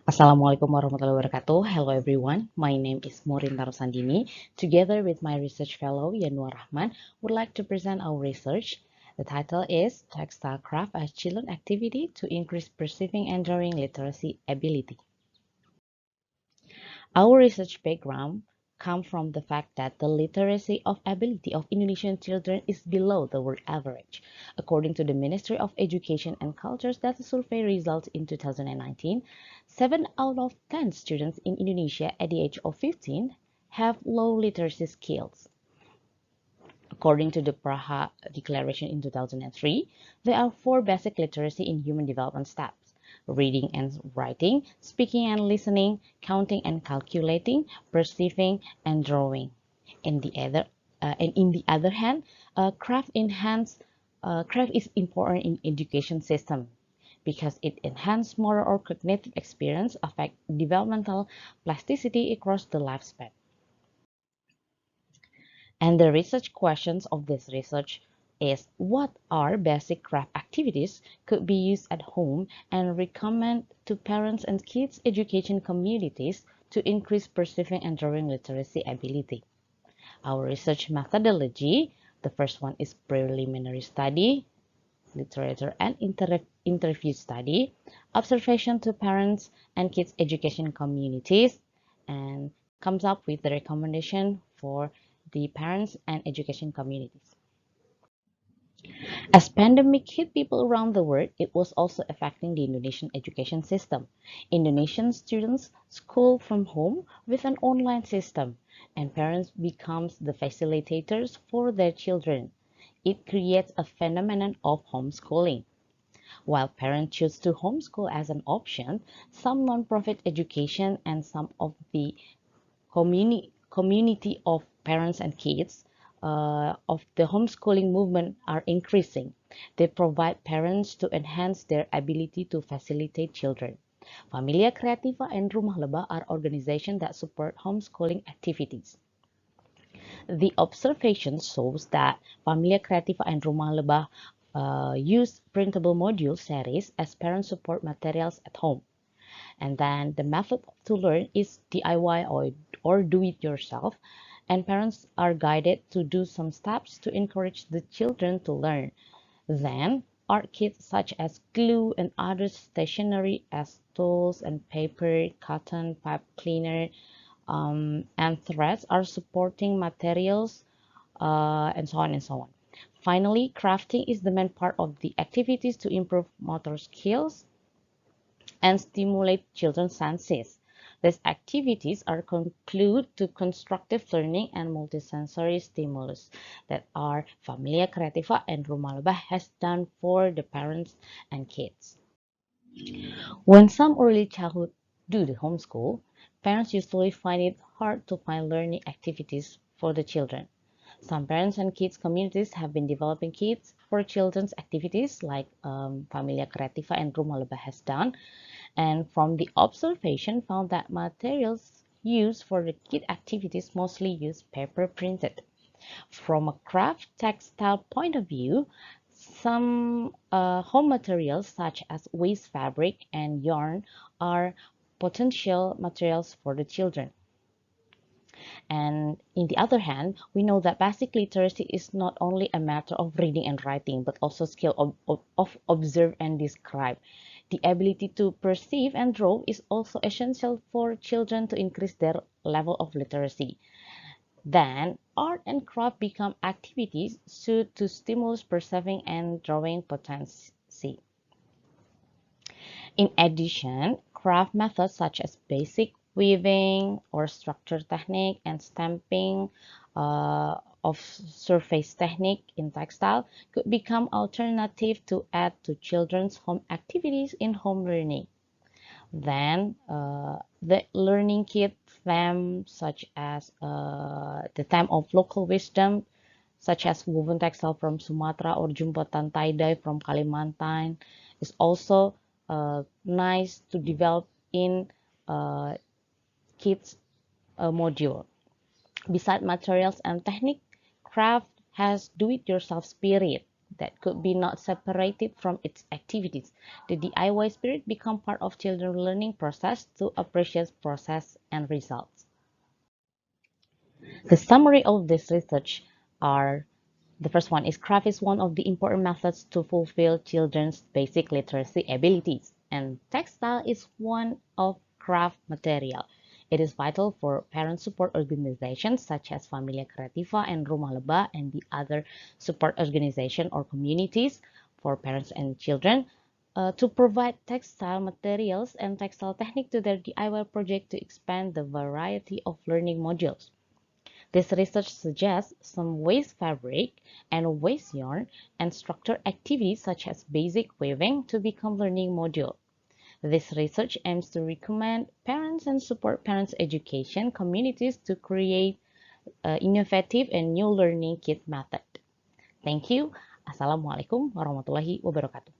Assalamualaikum warahmatullahi wabarakatuh. Hello everyone, my name is Morinta Rosandini. Together with my research fellow Yanuar Rahman, would like to present our research. The title is Textile Craft as Children Activity to Increase Perceiving and Drawing Literacy Ability. Our research background comes from the fact that the literacy of ability of Indonesian children is below the world average. According to the Ministry of Education and Culture's data survey results in 2019, 7 out of 10 students in Indonesia at the age of 15 have low literacy skills. According to the Praha Declaration in 2003, there are 4 basic literacy in human development steps: reading and writing, speaking and listening, counting and calculating, perceiving and drawing. In the other hand, craft is important in education system because it enhances moral or cognitive experience, affect developmental plasticity across the lifespan. And the research questions of this research is what are basic craft activities could be used at home and recommend to parents and kids education communities to increase perceiving and drawing literacy ability. Our research methodology, the first one is preliminary study, literature and interview study, observation to parents and kids education communities, and comes up with the recommendation for the parents and education communities. As pandemic hit people around the world, it was also affecting the Indonesian education system. Indonesian students school from home with an online system, and parents becomes the facilitators for their children. It creates a phenomenon of homeschooling. While parents choose to homeschool as an option, some non-profit education and some of the community of parents and kids of the homeschooling movement are increasing. They provide parents to enhance their ability to facilitate children. Familia Creativa and Rumah Lebah are organizations that support homeschooling activities. The observation shows that Familia Creativa and Rumah Lebah use printable module series as parent support materials at home. And then the method to learn is DIY or do it yourself, and parents are guided to do some steps to encourage the children to learn. Then art kits such as glue and other stationery as tools and paper, cotton, pipe cleaner, and threads are supporting materials, and so on and so on. Finally, crafting is the main part of the activities to improve motor skills and stimulate children's senses. These activities are conclude to constructive learning and multisensory stimulus that our Familia Creativa and Rumah Lebah has done for the parents and kids. When some early childhood do the homeschool, parents usually find it hard to find learning activities for the children. Some parents and kids communities have been developing kits for children's activities like Familia Creativa and Rumah Lebah has done, and from the observation found that materials used for the kit activities mostly use paper printed. From a craft textile point of view, some home materials such as waste fabric and yarn are potential materials for the children. And in the other hand, we know that basic literacy is not only a matter of reading and writing, but also skill of observe and describe. The ability to perceive and draw is also essential for children to increase their level of literacy. Then, art and craft become activities suited to stimulate perceiving and drawing potency. In addition, craft methods such as basic weaving or structure technique and stamping of surface technique in textile could become alternative to add to children's home activities in home learning. Then the learning kit theme such as the theme of local wisdom such as woven textile from Sumatra or jumpotan tie-dye from Kalimantan is also nice to develop in kids module. Besides materials and technique, craft has do-it-yourself spirit that could be not separated from its activities. The DIY spirit become part of children's learning process to appreciate process and results. The summary of this research are: the first one is craft is one of the important methods to fulfill children's basic literacy abilities, and textile is one of craft material. It is vital for parent support organizations such as Familia Creativa and Rumah Leba and the other support organization or communities for parents and children to provide textile materials and textile technique to their DIY project to expand the variety of learning modules. This research suggests some waste fabric and waste yarn and structured activities such as basic weaving to become learning module. This research aims to recommend parents and support parents' education communities to create innovative and new learning kit method. Thank you. Assalamualaikum warahmatullahi wabarakatuh.